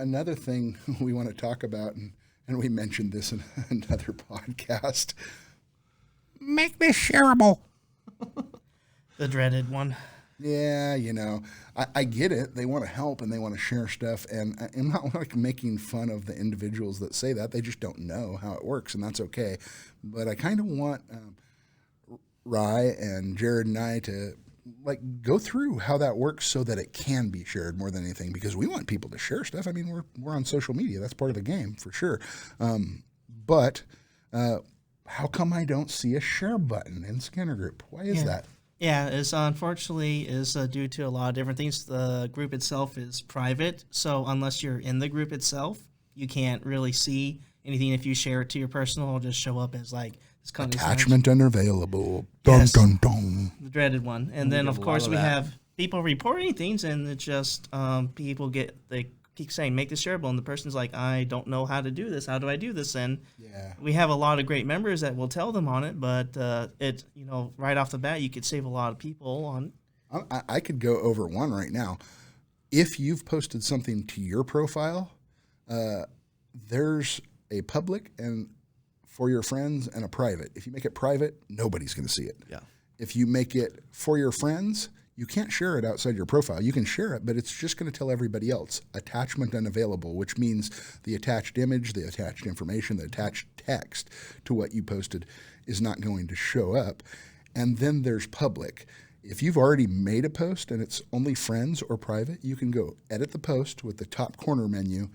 another thing we want to talk about, and we mentioned this in another podcast. Make this shareable. The dreaded one. Yeah, I get it. They want to help and they want to share stuff. And I'm not like making fun of the individuals that say that. They just don't know how it works, and that's okay. But I kind of want Rye and Jared and I to go through how that works so that it can be shared more than anything, because we want people to share stuff. I mean, we're on social media. That's part of the game for sure. But how come I don't see a share button in Scanner Group? Why is that? Yeah, it's unfortunately is due to a lot of different things. The group itself is private, so unless you're in the group itself, you can't really see anything. If you share it to your personal, it'll just show up as this kind attachment unavailable. Dun, yes. dun, dun. The dreaded one. And then, of course, we have people reporting things, and it's just people keep saying, make this shareable, and the person's like, I don't know how to do this. How do I do this? And we have a lot of great members that will tell them on it, but right off the bat, you could save a lot of people on. I could go over one right now. If you've posted something to your profile, there's a public and for your friends and a private. If you make it private, nobody's going to see it. Yeah. If you make it for your friends, you can't share it outside your profile. You can share it, but it's just going to tell everybody else. Attachment unavailable, which means the attached image, the attached information, the attached text to what you posted is not going to show up. And then there's public. If you've already made a post and it's only friends or private, you can go edit the post with the top corner menu,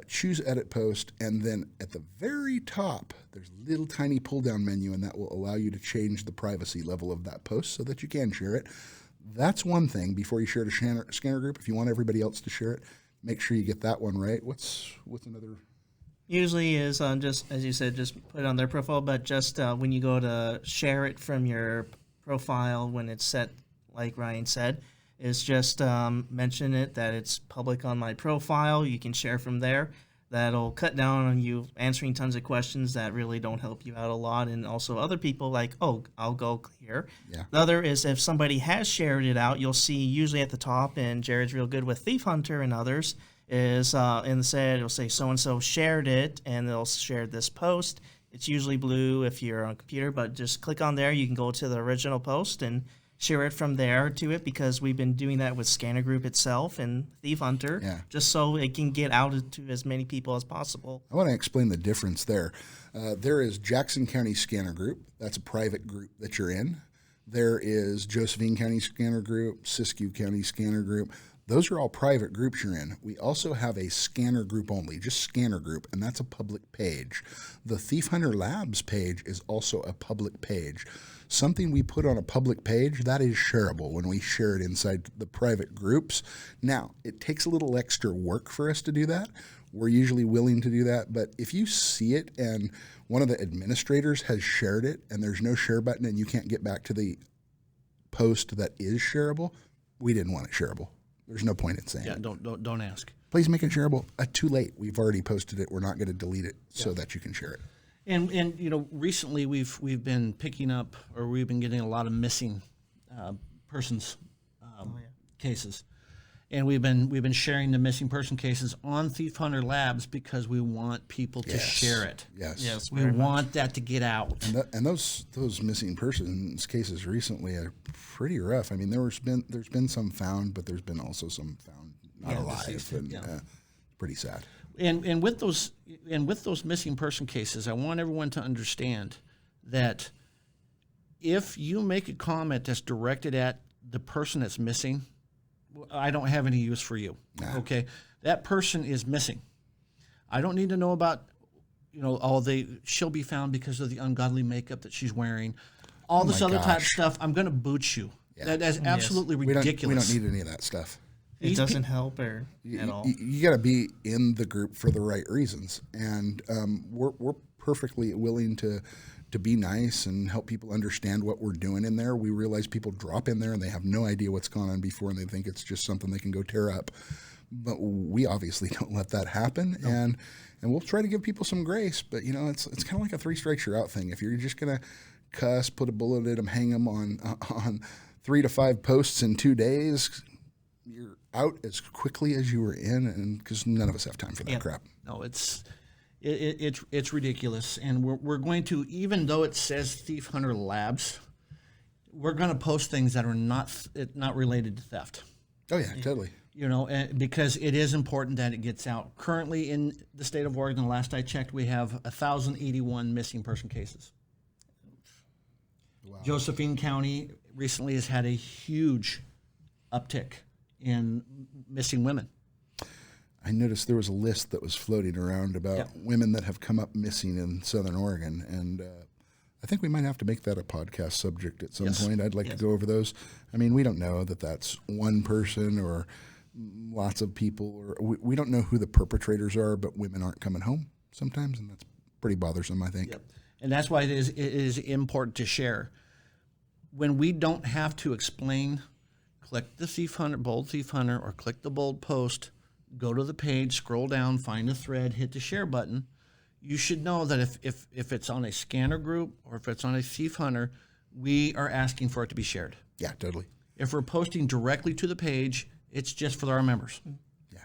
choose edit post, and then at the very top, there's a little tiny pull down menu, and that will allow you to change the privacy level of that post so that you can share it. That's one thing before you share it to Scanner Group. If you want everybody else to share it, make sure you get that one right. What's another? Usually is just, as you said, just put it on their profile, but just when you go to share it from your profile when it's set, like Ryan said, is just mention it that it's public on my profile. You can share from there. That'll cut down on you answering tons of questions that really don't help you out a lot. And also other people like, oh, I'll go here. Yeah. The other is if somebody has shared it out, you'll see usually at the top, and Jared's real good with ThiefHunter and others, is it'll say so-and-so shared it, and they'll share this post. It's usually blue if you're on a computer, but just click on there. You can go to the original post and share it from there to it, because we've been doing that with Scanner Group itself and ThiefHunter, just so it can get out to as many people as possible. I want to explain the difference there. There is Jackson County Scanner Group. That's a private group that you're in. There is Josephine County Scanner Group, Siskiyou County Scanner Group. Those are all private groups you're in. We also have a Scanner Group only, just Scanner Group, and that's a public page. The ThiefHunter Labs page is also a public page. Something we put on a public page, that is shareable when we share it inside the private groups. Now, it takes a little extra work for us to do that. We're usually willing to do that, but if you see it and one of the administrators has shared it and there's no share button and you can't get back to the post that is shareable, we didn't want it shareable. There's no point in saying it. Don't ask. Please make it shareable. Too late. We've already posted it. We're not going to delete it so that you can share it. And recently we've been picking up, or we've been getting a lot of missing persons cases, and we've been sharing the missing person cases on ThiefHunter Labs because we want people to share it. Yes. We want that to get out. And those missing persons cases recently are pretty rough. I mean, there's been some found, but there's been also some found not alive, and pretty sad. And with those missing person cases, I want everyone to understand that if you make a comment that's directed at the person that's missing, I don't have any use for you. Nah. Okay, that person is missing. I don't need to know about, she'll be found because of the ungodly makeup that she's wearing, all this other type of stuff. I'm going to boot you. Yeah. That's absolutely ridiculous. We don't need any of that stuff. It doesn't help at all. You got to be in the group for the right reasons, and we're perfectly willing to be nice and help people understand what we're doing in there. We realize people drop in there and they have no idea what's gone on before, and they think it's just something they can go tear up. But we obviously don't let that happen, and we'll try to give people some grace. But it's kind of like a 3 strikes you're out thing. If you're just gonna cuss, put a bullet in them, hang them on 3 to 5 posts in 2 days. you're out as quickly as you were in, and because none of us have time for that crap. No, it's ridiculous, and we're going to, even though it says ThiefHunter Labs, we're going to post things that are not related to theft. Oh yeah, totally. You know, because it is important that it gets out. Currently in the state of Oregon, the last I checked, we have 1,081 missing person cases. Wow. Josephine County recently has had a huge uptick in missing women. I noticed there was a list that was floating around about women that have come up missing in Southern Oregon, and I think we might have to make that a podcast subject at some point. I'd like to go over those. I mean, we don't know that that's one person or lots of people, or we don't know who the perpetrators are, but women aren't coming home sometimes, and that's pretty bothersome, I think. Yep. And that's why it is important to share. When we don't have to explain, click the ThiefHunter, bold ThiefHunter, or click the bold post, go to the page, scroll down, find a thread, hit the share button. You should know that if it's on a scanner group or if it's on a ThiefHunter, we are asking for it to be shared. Yeah, totally. If we're posting directly to the page, it's just for our members. Yeah.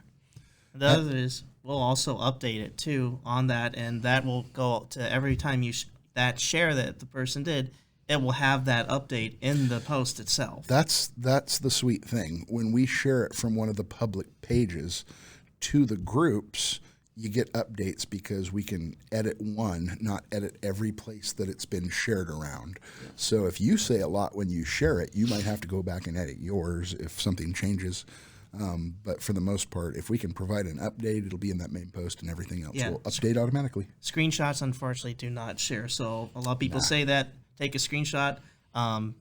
The other is we'll also update it too on that, and that will go to every time you that share that the person did. It will have that update in the post itself. That's the sweet thing. When we share it from one of the public pages to the groups, you get updates because we can edit one, not edit every place that it's been shared around. Yeah. So if you say a lot when you share it, you might have to go back and edit yours if something changes. But for the most part, if we can provide an update, it'll be in that main post, and everything else will update automatically. Screenshots, unfortunately, do not share. So a lot of people say that. Take a screenshot.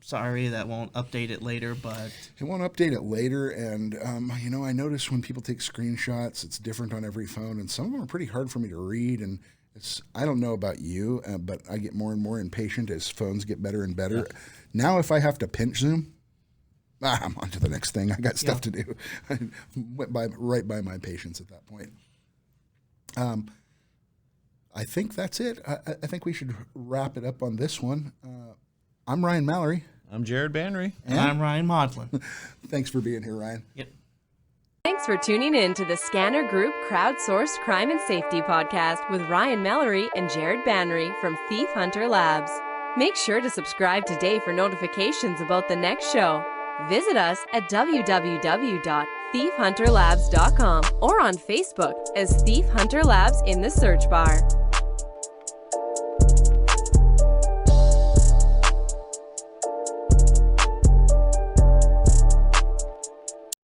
Sorry, that won't update it later, but it won't update it later. And I notice when people take screenshots, it's different on every phone, and some of them are pretty hard for me to read. And I don't know about you, but I get more and more impatient as phones get better and better. Yeah. Now, if I have to pinch zoom, I'm on to the next thing. I got stuff to do. I went right by my patience at that point. I think that's it. I think we should wrap it up on this one. I'm Ryan Mallory. I'm Jared Banry. And I'm Ryan Maudlin. Thanks for being here, Ryan. Yep. Thanks for tuning in to the Scanner Group Crowdsourced Crime and Safety Podcast with Ryan Mallory and Jared Banry from ThiefHunter Labs. Make sure to subscribe today for notifications about the next show. Visit us at www.thiefhunterlabs.com or on Facebook as ThiefHunter Labs in the search bar.